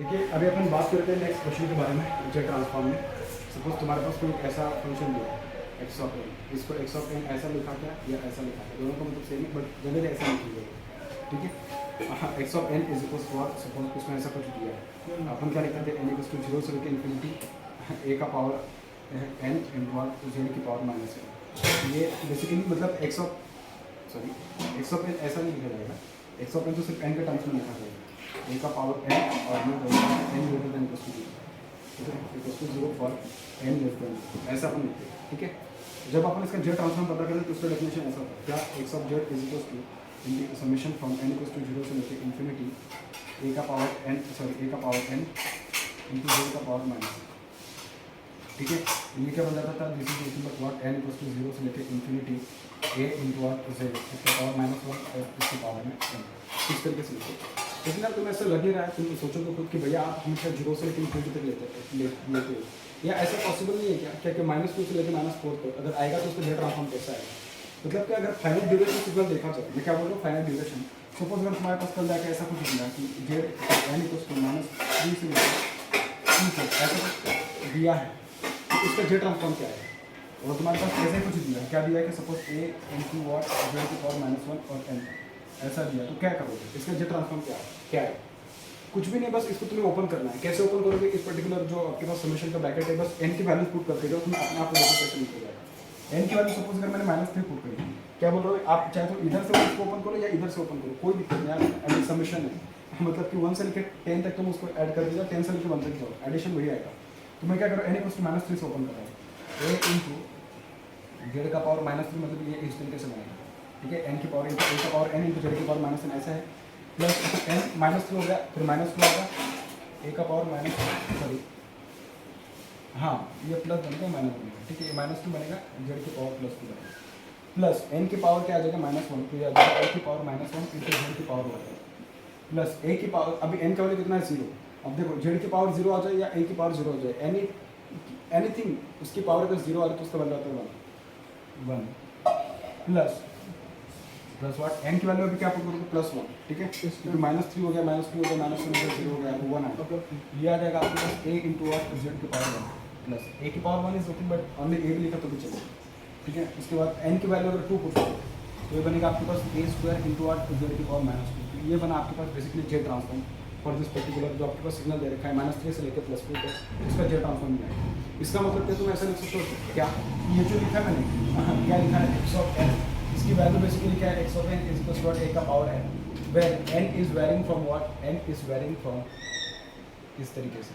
देखिए अभी अपन बात करते हैं नेक्स्ट क्वेश्चन के बारे में जेड ट्रांसफॉर्म में। सपोज तुम्हारे पास कोई ऐसा फंक्शन दिया एक्स ऑफ एन, इसको एक्स ऑफ एन ऐसा लिखा क्या या ऐसा लिखा क्या, दोनों का मतलब सेम है बट जनरली ऐसा लिखी जाएगा। ठीक है, x of N is equal to suppose इसमें ऐसा कुछ दिया है, अपन क्या लिखते थे एन इक्वल टू जीरो से लेकर इन्फिनिटी ए का पावर एन इंटू जेड की पावर माइनस एन। ये बेसिकली मतलब एक्स ऑफ एन ऐसा नहीं लिखा जाएगा, एक्स ऑफ एन तो सिर्फ एन के टर्म्स में लिखा जाएगा, ए का पावर एन और ये N greater than equal to zero, ठीक है, equal to zero for N less than, ऐसा अपन लिखते हैं। ठीक है, जब अपन इसका जेड ट्रांसफॉर्म पता करें तो उसका डेफिनेशन ऐसा होता है, क्या X of Z is equal to in summation from N equal to zero से लेकर इन्फिनिटी ए का पावर एन इंटू जेड का पावर माइनस। ठीक है, ये क्या बन जाता था, this is nothing but what N equal to zero से लेकर infinity A into what Z इसका पावर माइनस वन और इसकी पावर में एन, इस तरीके से लिखो। लेकिन अब तुम्हें ऐसा लग ही रहा है, तुम सोचो तो खुद कि भैया आप हमेशा जीरो से लेकर इन्फिनिटी तक लेते हो, या ऐसा पॉसिबल नहीं है क्या कि माइनस टू से लेकर माइनस फोर तक अगर आएगा तो उसका जेड ट्रांसफॉर्म कैसा आएगा। मतलब कि अगर फाइनल ड्यूरेशन सिग्नल देखा जाए, मैं क्या बोल रहा हूँ फाइनल ड्यूरेशन, सपोज अगर तुम्हारे पास कल जाकर ऐसा कुछ मिला कि Z N equal to minus three से लेकर ऐसा कुछ दिया है, तो उसका जेड ट्रांसफॉर्म क्या है। और तुम्हारे पास ऐसे कुछ दिया है, क्या दिया है कि suppose A into what Z की पावर माइनस वन और एन ऐसा दिया, तो क्या करोगे, इसका जेड ट्रांसफॉर्म क्या है, कुछ भी नहीं, बस इसको तुम्हें ओपन करना है। कैसे ओपन करोगे, इस पर्टिकुलर जो आपके पास समेशन का ब्रैकेट है, बस एन की वैल्यू पुट करते जाओ, तुम्हें अपने आप को देखो कैसे निकल जाएगा। एन की वैल्यू सपोज अगर मैंने माइनस थ्री पुट करी, क्या बोल रहे हो आप, चाहे तो इधर से इसको ओपन करो या इधर से ओपन करो, कोई दिक्कत नहीं यार, समेशन है मतलब कि 1 से लेकर 10 तक तुम उसको ऐड कर दीजिए, 10 से लेकर 1 तक जाओ, एडिशन वही आएगा। तुम्हें क्या करो, N equal to minus three से ओपन करो, ए इंटू जेड का पावर माइनस थ्री, मतलब ये इस तरीके से बनेगा। ठीक है, एन की पावर इंटू ए का पावर एन इंटू जेड की पावर माइनस एन ऐसा है, प्लस एन माइनस थ्री हो गया, फिर माइनस टू होगा ए का पावर माइनस सॉरी हाँ ये प्लस बनेगा माइनस बनेगा। ठीक है, ये माइनस टू बनेगा, जेड की पावर प्लस टू बनेगा, प्लस एन की पावर क्या आ जाएगा माइनस वन, तो ये आ जाएगा ए की power minus one into Z की पावर वन, प्लस ए की पावर, अभी एन का वैल्यू कितना है जीरो, अब देखो जेड की पावर जीरो आ जाए या ए की पावर जीरो आ जाए, एनीथिंग उसकी पावर अगर जीरो आ रही तो उसका बन जाता है वन प्लस व्हाट एन की वैल्यू अभी क्या पुट करोगे प्लस वन। ठीक है, क्योंकि माइनस थ्री हो गया, माइनस टू हो गया, माइनस वन हो गया, जीरो हो गया, वन आएगा, ये आ जाएगा आपके पास ए इंटू व्हाट जेड की पावर वन, प्लस ए की power one is nothing but only a भी लिखा तो भी चलेगा। ठीक है, उसके बाद एन की वैल्यू अगर टू पुट करो तो ये बनेगा आपके पास a square into what Z की पावर माइनस टू, तो ये बना आपके पास basically z transform for this particular जो आपके पास सिग्नल दे रखा है माइनस थ्री से लेकर प्लस टू तक, इसका जेड ट्रांसफॉर्म नहीं आएगा। इसका मतलब क्या तुम ऐसा लिख सकते हो क्या, ये जो लिखा है मैंने क्या लिखा है एक्स ऑफ एन, इसकी वैल्यू बेसिकली क्या है, x of N is equal to a का power n, where N is varying from what, n is varying from इस तरीके से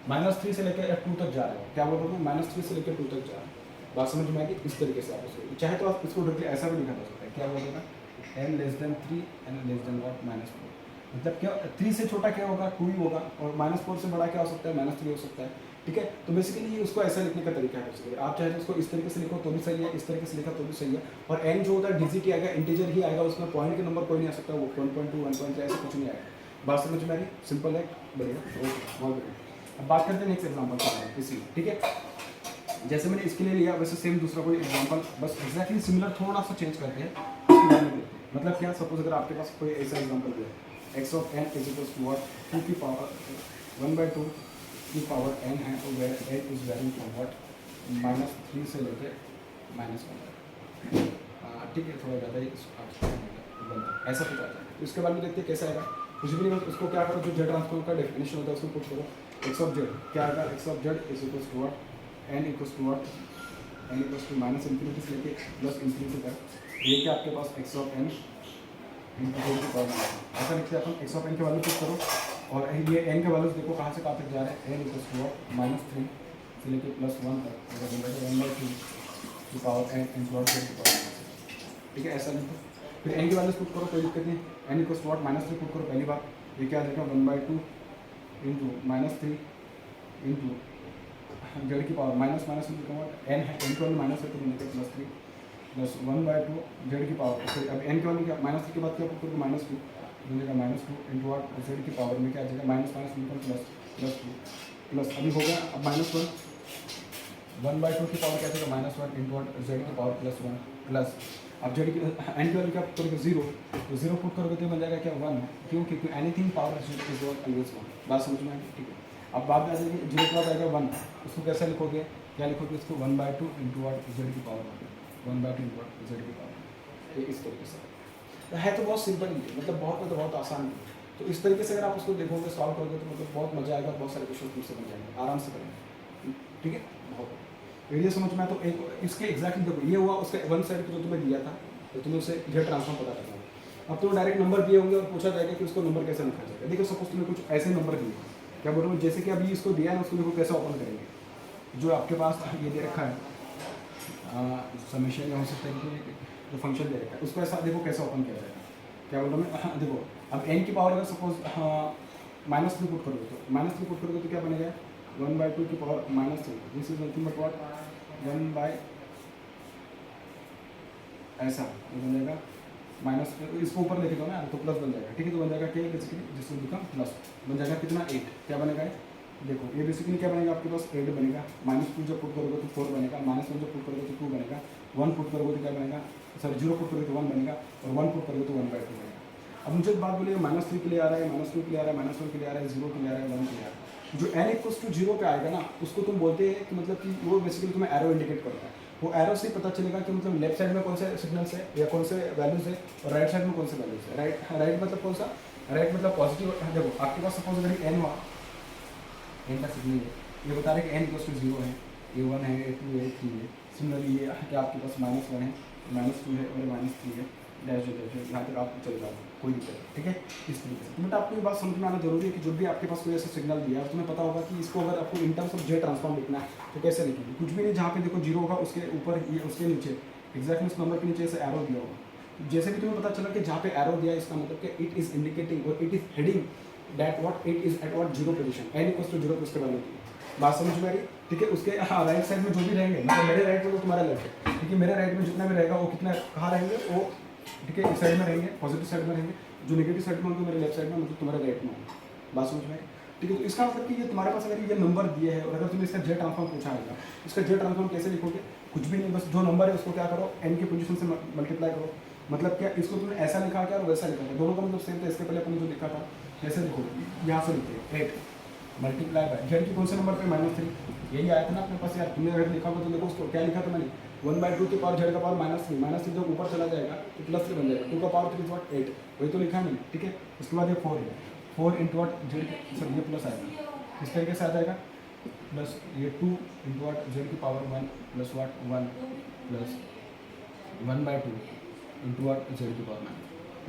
माइनस थ्री से लेकर टू तक जा रहे हो, क्या बोल रहा हूँ माइनस थ्री से लेकर टू तक जा रहे हो, बात समझ में आएगी। इस तरीके से आप इसको चाहे तो आप इसको डायरेक्टली ऐसा भी लिखा जा सकता है, क्या बोलेगा N less than three N less than what minus four, मतलब क्या थ्री से छोटा क्या होगा टू ही होगा, और माइनस फोर से बड़ा क्या हो सकता है माइनस थ्री हो सकता है। ठीक है, तो बेसिकली ये उसको ऐसा लिखने का तरीका है बेसिकली, आप चाहे तो इसको इस तरीके से लिखो तो भी सही है, इस तरीके से लिखा तो भी सही है, और एन जो होता है डिजिट ही आएगा, इंटीजर ही आएगा, उसमें पॉइंट के नंबर कोई नहीं आ सकता, वो 1.2 1.3 ऐसा कुछ नहीं आएगा। बात समझ में आ रही, सिंपल है, बढ़िया, ओके बहुत बढ़िया। अब बात करते हैं नेक्स्ट एग्जाम्पल इसी। ठीक है, जैसे मैंने इसके लिए लिया वैसे सेम दूसरा कोई एग्जाम्पल बस एग्जैक्टली सिमिलर थोड़ा सा चेंज करते हैं, उसकी वैल्यू देखते हैं। मतलब क्या, सपोज अगर आपके पास कोई ऐसा एग्जाम्पल दिया X of N is equal to what two की पावर 1/2 की पावर एन है, तो where N is varying from what minus three से लेकर माइनस वन। ठीक है, थोड़ा ज़्यादा ही ऐसा कुछ आता है, तो इसके बारे में देखते हैं कैसा आएगा। कुछ भी नहीं, बस उसको क्या करो, जो जेड ट्रांसफॉर्म का डेफिनेशन होता है उसको पुट करो, एक्स ऑफ जेड क्या आएगा, x of Z is equal to what N equal to what N equal to minus infinity से लेके प्लस इन्फिनिटी तक, ये क्या आपके पास x of n into Z की पावर ऐसा लिखते हैं अपन। एक्स ऑफ एन के वैल्यू पुट करो, और ये एन के वैल्यूज देखो कहाँ से कहाँ तक जा रहे हैं, N equal to what minus three से लेके प्लस वन तक, 1/2 की power N into what Z की पावर। ठीक है, ऐसा लिखो, फिर एन की वैल्यूज पुट करो, कोई दिक्कत नहीं, N equal to what minus three put करो पहली बार, ये क्या आ जाएगा 1/2 into minus three into Z की पावर माइनस माइनस एन है, एन की वैल्यू माइनस है तो बनेगा प्लस थ्री प्लस 1/2 जेड की पावर। फिर अब एन की वैल्यू क्या माइनस थ्री के बाद क्या पुट करोगे माइनस टू बनेगा minus two into what Z की पावर में क्या आ जाएगा minus minus income plus two plus अभी हो गया अब माइनस वन 1/2 की पावर क्या आ जाएगा minus one into what Z की पावर प्लस वन प्लस अब जेड की एन की वैल्यू क्या करोगे 0, तो 0 पुट करोगे तो बन जाएगा क्या 1, क्यों? क्योंकि एनीथिंग पावर इज ऑलवेज 1। बात समझ में आई? ठीक है। अब बात आ जाएगी जीरो के बाद आएगा 1, उसको कैसे लिखोगे? क्या लिखोगे उसको? 1/2 इंटू वाट जेड की पावर 1/2 इंटू वाट जेड की पावर, इस तरीके से है। तो बहुत सिंपल ही है, मतलब बहुत आसान है। तो इस तरीके से अगर आप उसको देखोगे, सॉल्व करोगे तो मतलब बहुत मजा आएगा, बहुत सारे क्वेश्चन तुमसे बन जाएंगे, आराम से करेंगे। ठीक है, बहुत एरिया समझ में आया। तो एक इसके एग्जैक्टली देखो, ये हुआ उसके वन साइड जो तुम्हें दिया था, तो तुम्हें उसे जेड ट्रांसफॉर्म पता करना है। अब तुम्हें डायरेक्ट नंबर दिए होंगे और पूछा जाएगा कि उसको नंबर कैसे लिखा जाएगा। देखो सपोज तुम्हें कुछ ऐसे नंबर दिए, क्या बोल रहे हो, जैसे कि अभी इसको दिया है ना, उसको देखो कैसे ओपन करेंगे। जो आपके पास ये दे रखा है समेशन, हो सकता है कि जो फंक्शन दे रखा है उसको ऐसा देखो कैसे ओपन किया जाएगा। क्या बोल रहा हूँ मैं? देखो अब एन की पावर अगर सपोज -3 पुट करोगे, तो -3 पुट करोगे तो क्या बनेगा? 1/2 की power -3, this is nothing but what 1 by ऐसा बन जाएगा माइनस, इसको ऊपर लेके जाओ ना तो प्लस बन जाएगा। ठीक है, तो बन जाएगा क्या बेसिकली, जिसको बिकम प्लस बन जाएगा कितना 8। क्या बनेगा? देखो ये बेसिकली क्या बनेगा आपके पास 8 बनेगा। -2 जब पुट करोगे तो 4 बनेगा, -1 जब पुट करोगे तो 2 बनेगा, 1 पुट करोगे तो क्या बनेगा, सॉरी 0 पुट करोगे तो 1 बनेगा, और 1 पुट करोगे तो 1/2 बनेगा। अब मुझे एक बात बोलिए, -3 के लिए आ रहा है, -2 के लिए आ रहा है, -1 के लिए आ रहा है, 0 के लिए आ रहा है, 1 के लिए आ रहा है। जो n = 0 पे आएगा ना, उसको तुम बोलते हैं कि मतलब कि वो बेसिकली तुम्हें एरो इंडिकेट करता है। वो एरो से पता चलेगा कि मतलब लेफ्ट साइड में कौन से सिग्नल्स है या कौन से वैल्यूज है, और राइट साइड में कौन से वैल्यूज है। राइट मतलब कौन सा? राइट मतलब पॉजिटिव। देखो आपके पास सपोज अगर n हुआ, n का सिग्नल है, ये बता रहे कि n = 0 है, ये 1 है, ये 2 है, 3 है। सिमिलरली ये कि आपके पास -1 है, -2 है और -3 है, डैश डैश यहाँ तक आप चले जाओ, कोई दिक्कत नहीं। ठीक है, इस तरीके से। बट आपको ये बात समझ में आना जरूरी है कि जब भी आपके पास कोई ऐसा सिग्नल दिया है, तुम्हें पता होगा कि इसको अगर आपको in terms of Z transform लिखना है तो कैसे लिखेंगे। कुछ भी नहीं, जहाँ पे देखो 0 होगा उसके ऊपर, ये उसके नीचे एक्जैक्टली उस नंबर के नीचे ऐसे एरो दिया होगा। जैसे भी तुम्हें पता चला कि जहाँ पे एरो दिया है, इसका मतलब कि इट इज इंडिकेटिंग और it is heading that what it is at what 0 position, n = 0 उसके वैल्यू की। बात समझ में आ रही? ठीक है, उसके राइट साइड में जो भी रहेंगे, मतलब मेरे राइट में तो तुम्हारा लेफ्ट है, ठीक है, मेरे राइट में जितना भी रहेगा वो कितना कहाँ रहेंगे, वो ठीक है इस साइड में रहेंगे, पॉजिटिव साइड में रहेंगे। जो नेगेटिव साइड में होंगे मेरे लेफ्ट साइड में, मतलब तुम्हारे राइट में होंगे। बात समझ में आई? ठीक है, तो इसका मतलब कि ये तुम्हारे पास अगर ये नंबर दिए है और अगर तुम्हें इसका जेड ट्रांसफॉर्म पूछा होगा, इसका जेड ट्रांसफॉर्म कैसे लिखोगे? कुछ भी नहीं, बस जो नंबर है उसको क्या करो, n की पोजीशन से मल्टीप्लाई करो। मतलब क्या, इसको तुमने ऐसा लिखा क्या और वैसा लिखा था, दोनों का मतलब सेम था। इसके पहले अपने जो लिखा था कैसे लिखोगे, यहाँ से लिखिए 8 मल्टीप्लाई बाय जेड की कौन से नंबर पे -3, यही आया था ना अपने पास यार। तुमने अगर लिखा होगा तो देखो उसको क्या लिखा था मैंने, 1/2 की पावर जेड का पावर -3 जब ऊपर चला जाएगा तो +3 बन जाएगा, 2 का पावर 3 = 8, वही तो लिखा है मैंने। ठीक है, उसके बाद ये 4 है, 4 इंटू वाट जेड, सर ये प्लस आएगा, इस तरीके से आ जाएगा, प्लस ये 2 इंटू वाट जेड की power 1 plus what 1 plus 1/2 into what Z की पावर 9,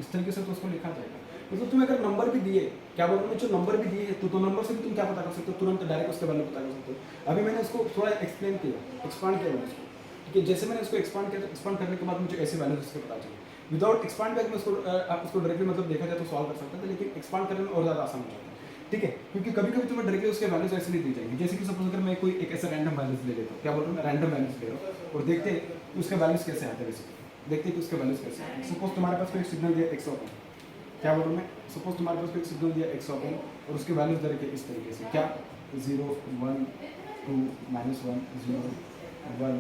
इस तरीके से तो उसको लिखा जाएगा। मतलब तुम्हें अगर नंबर भी दिए, क्या बोल रहा हूँ, जो नंबर भी दिए तो नंबर से भी तुम क्या पता कर सकते हो, तुरंत डायरेक्ट उसके वैल्यू पता कर सकते हो। अभी मैंने उसको थोड़ा एक्सप्लेन किया, एक्सपांड किया मैंने उसको। ठीक है, जैसे मैंने उसको एक्सपांड किया, तो एक्सपांड करने के बाद मुझे ऐसे वैल्यूज उसके पता चले। विदाउट एक्सपांड बैक में उसको डायरेक्टली मतलब देखा जाए तो सॉल्व कर सकते थे, लेकिन एक्सपांड करने में और ज़्यादा आसान हो जाता है। ठीक है, क्योंकि कभी कभी तुम्हें डायरेक्टली उसके वैल्यूज ऐसे नहीं दी जाएंगी। जैसे कि सपोज अगर मैं कोई एक ऐसा रैंडम वैल्यूज ले लेता हूँ, क्या बोल रहा हूँ मैं, रैंडम वैल्यूज ले रहा हूँ और देखते हैं कि उसके वैल्यूज कैसे आते हैं। बेसिकली देखते हैं कि उसके वैल्यूज कैसे आते हैं। सपोज तुम्हारे पास कोई सिग्नल दिया x ऑफ n, क्या बोल रहा हूँ मैं, सपोज तुम्हारे पास कोई सिग्नल दिया x ऑफ n और उसके वैल्यूज दे रखे इस तरीके से, क्या 0 1 2 -1 0 1,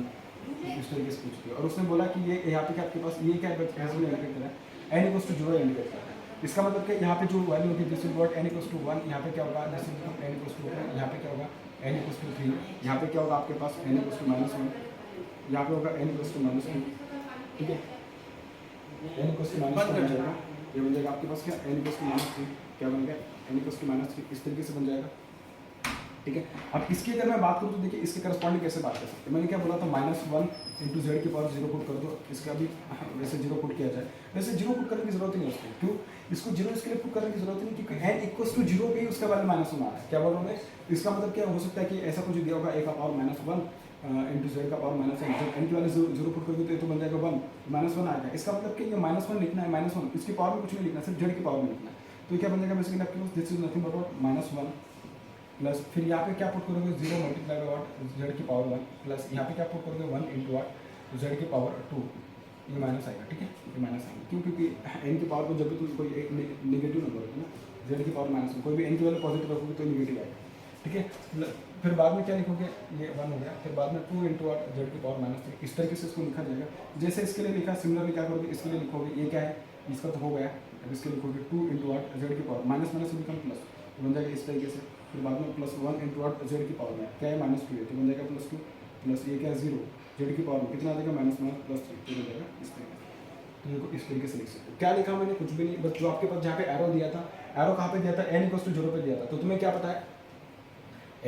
इस तरीके से पूछती है। और उसने बोला कि ये यहाँ पे क्या आपके पास ये क्या इंडिकेट कर रहा है, n = 0 इंडिकेट कर रहा है। इसका मतलब कि यहाँ पे जो वैल्यू होगी दिस विल n = 1, यहाँ पे क्या होगा दिस विल बिकम n = 2, यहाँ पे क्या होगा n = 3, यहाँ पे क्या होगा आपके पास n = -1, यहाँ पे होगा n = -2। ठीक है, n = -1 बन जाएगा, ये बन जाएगा आपके पास क्या n = -3, क्या बन गया n = -3, इस तरीके से बन जाएगा। ठीक है, अब इसकी अगर मैं बात करूँ तो देखिए इसके करस्पॉन्डिंग कैसे बात कर सकते हैं। मैंने क्या बोला था, -1 इंटू जेड की पावर 0 पुट कर दो, इसका भी वैसे 0 पुट किया जाए, वैसे 0 पुट करने की जरूरत ही नहीं उसको। क्यों इसको 0 इसके लिए पुट करने की जरूरत नहीं, क्योंकि n = 0 भी उसका वैल्यू -1 आ रहा है। क्या बोल रहा हूँ मैं, इसका मतलब क्या हो सकता है कि ऐसा कुछ दिया होगा a का पावर -1 इंटू जेड का पावर -1, जब n की वैल्यू 0 पुट करोगे तो बन जाएगा 1 -1 आ जाएगा। इसका मतलब कि ये -1 लिखना है, -1 इसकी पावर में कुछ नहीं लिखना, सिर्फ जेड की पावर में लिखना है। तो क्या बन जाएगा बेसिकली आपके पास this is nothing but -1 plus फिर यहाँ पे क्या पुट करोगे 0 मल्टीप्लाई बाय वाट जेड की पावर 1 प्लस यहाँ पे क्या पुट करोगे 1 इंटू वाट जेड की पावर 2, ये माइनस आएगा। ठीक है, ये माइनस आएगा क्यों, क्योंकि n की पावर को जब भी तुम कोई एक नेगेटिव नंबर होगी ना, जेड की पावर -1, कोई भी n की वैल्यू पॉजिटिव रखोगे तो नेगेटिव आएगा। ठीक है। फिर बाद में क्या लिखोगे, ये 1 हो गया, फिर बाद में 2 इंटू आठ जेड की पावर माइनस 3, इस तरीके से इसको लिखा जाएगा। जैसे इसके लिए लिखा सिमिलरली क्या करोगे, इसके लिए लिखोगे, ये क्या है, इसका तो हो गया, अब इसके लिखोगे 2 इंटू आठ जेड की power minus minus become plus, तो बन जाएगा इस तरीके से। फिर बाद में प्लस 1 इंटू आठ जेड की पावर में क्या है -2 है, तो बन जाएगा +2 प्लस ये क्या है 0 जेड की पावर में कितना आ जाएगा -+3, तो बन जाएगा इस तरीके से। तो देखो इस तरीके से लिख सकते हो। क्या लिखा मैंने, कुछ भी नहीं, बस जो आपके पास जहाँ पे एरो दिया था, एरो कहाँ पे दिया था, n = 0 पे दिया था, तो तुम्हें क्या पता है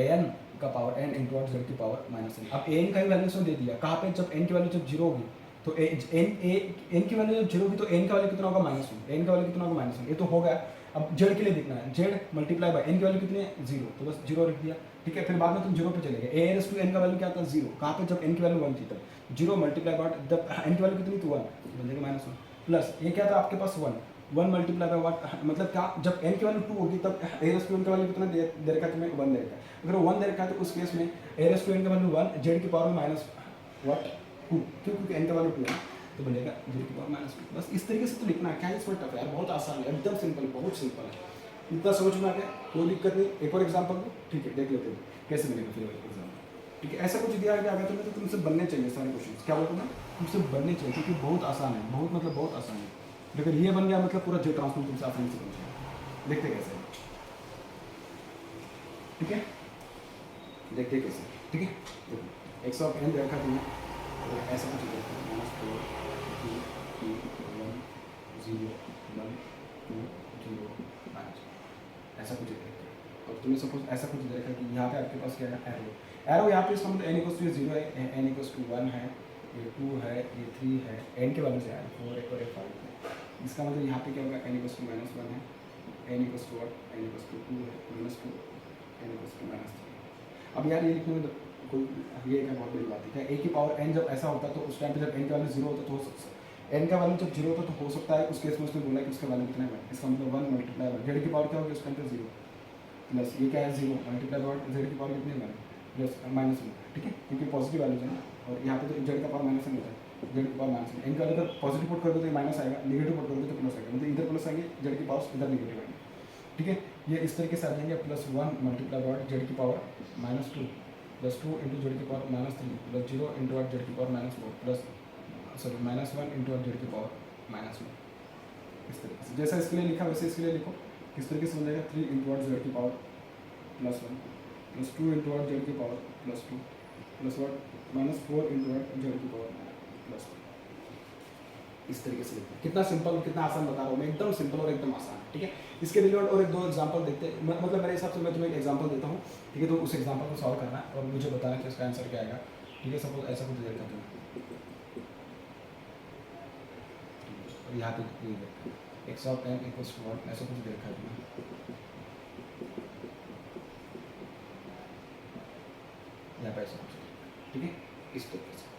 an का पावर n इंटू आठ जेड की पावर -n। अब an का ही वैल्यू उसने दे दिया, कहाँ पे, जब n की वैल्यू जब 0 होगी तो n की वैल्यू जब 0 होगी तो n का वैल्यू कितना होगा -1, n का वैल्यू कितना होगा -1, ये तो हो गया। अब z के लिए देखना है, z मल्टीप्लाई बाय n की वैल्यू कितनी है 0, तो बस 0 रख दिया, ठीक है। फिर बाद में तुम 0 पे चले गए, a n का वैल्यू क्या था 0, कहाँ पे, जब n की वैल्यू 1 थी तब 0 मल्टीप्लाई बाय, जब n की वैल्यू कितनी थी 1, तो बन जाएगा -1 प्लस ये क्या था आपके पास 1 मल्टीप्लाई बाय व्हाट, मतलब क्या, जब n की वैल्यू 2 होगी तब a n का वैल्यू कितना दे रखा है तुम्हें, 1 दे रखा है। अगर 1 दे रखा है तो उस केस में a n का वैल्यू 1 z की पावर में -2, क्योंकि n का वैल्यू 2 है, तो बनेगा z की पावर -2। बस इस तरीके से तो लिखना है, क्या है इसमें टफ है यार, बहुत आसान है, एकदम सिंपल, बहुत सिंपल है, इतना समझ में आ गया, कोई दिक्कत नहीं। एक और एग्जाम्पल दो, ठीक है, देख लेते हैं कैसे मिलेगा फिर एग्जाम्पल, ठीक है। ऐसा कुछ दिया गया अगर तुम्हें, तो तुमसे बनने चाहिए सारे क्वेश्चन, क्या बोलते हैं, तुमसे बनने चाहिए, क्योंकि बहुत आसान है, बहुत मतलब बहुत आसान है। अगर ये बन गया मतलब पूरा जे ट्रांसफॉर्म तुमसे आसानी से बन जाएगा। देखते कैसे, ठीक है, देखते कैसे, ठीक है। देखो एक्स ऑफ एन देखा तुमने, तो ऐसा कुछ देखा -4 2 3 1 0 1 2 0 5, ऐसा कुछ देखा। अब तुमने सपोज ऐसा कुछ देखा कि यहाँ पे आपके पास क्या है, एरो, एरो यहाँ पे इसका मतलब n = 0 है, n = 1 है, ये 2 है, ये 3 है, n के वैल्यू से है 4 एक और 5 है, इसका मतलब यहाँ पे क्या होगा, n = -1 है, n = 2 है, -2, n = -3। अब यार ये लिखने में तो कोई, ये एक बहुत बड़ी बात है, क्या a की पावर n जब ऐसा होता है तो उस टाइम पे जब n का वैल्यू 0 होता तो हो सकता है, n का वैल्यू जब 0 होता तो हो सकता है, उस केस में उसने बोला कि उसका वैल्यू कितना है, इसका मतलब 1 मल्टीप्लाई बाय z की पावर क्या होगी उस टाइम पे 0, प्लस ये क्या है 0 मल्टीप्लाई बाय z की पावर कितनी है प्लस -1, ठीक है, क्योंकि पॉजिटिव वैल्यूज है ना, और यहाँ पे तो z का पावर -1 होता है, z की पावर -1, n का अगर पॉजिटिव पुट करोगे तो ये माइनस आएगा, नेगेटिव पुट करोगे तो प्लस आएगा, मतलब इधर प्लस आएंगे, z की पावर इधर नेगेटिव आएंगे, ठीक है। ये इस तरीके से आ जाएंगे, +1 मल्टीप्लाई बाय z की पावर -2 प्लस 2 इंटू जेड की पावर -3 प्लस 0 इंटू आठ जेड की पावर -4 प्लस -1 इंटू आठ जेड की पावर -1, इस तरीके से। जैसा इसके लिए लिखा वैसे इसके लिए लिखो, किस तरीके से बन जाएगा, 3 इंटू आठ जेड की पावर +1 प्लस 2 इंटू आठ जेड की पावर +2 प्लस -4 इंटू आठ जेड की पावर +1, इस तरीके से लिखना। कितना सिंपल, कितना आसान बता रहा हूँ मैं, एकदम सिंपल और एकदम आसान, ठीक है। इसके रिलेटेड और एक दो एग्जांपल देखते हैं, मतलब मेरे हिसाब से मैं तुम्हें एक एग्जांपल देता हूँ, ठीक है, तो उस एग्जांपल को सॉल्व करना है और मुझे बताना कि उसका आंसर क्या आएगा, ठीक है। सपोज ऐसा कुछ देखा तुम्हें, और यहाँ पे ये देखा x ऑफ n = 1, ऐसा कुछ देखा है तुम्हें, यहाँ पे ऐसा कुछ, ठीक है, इस तरीके से।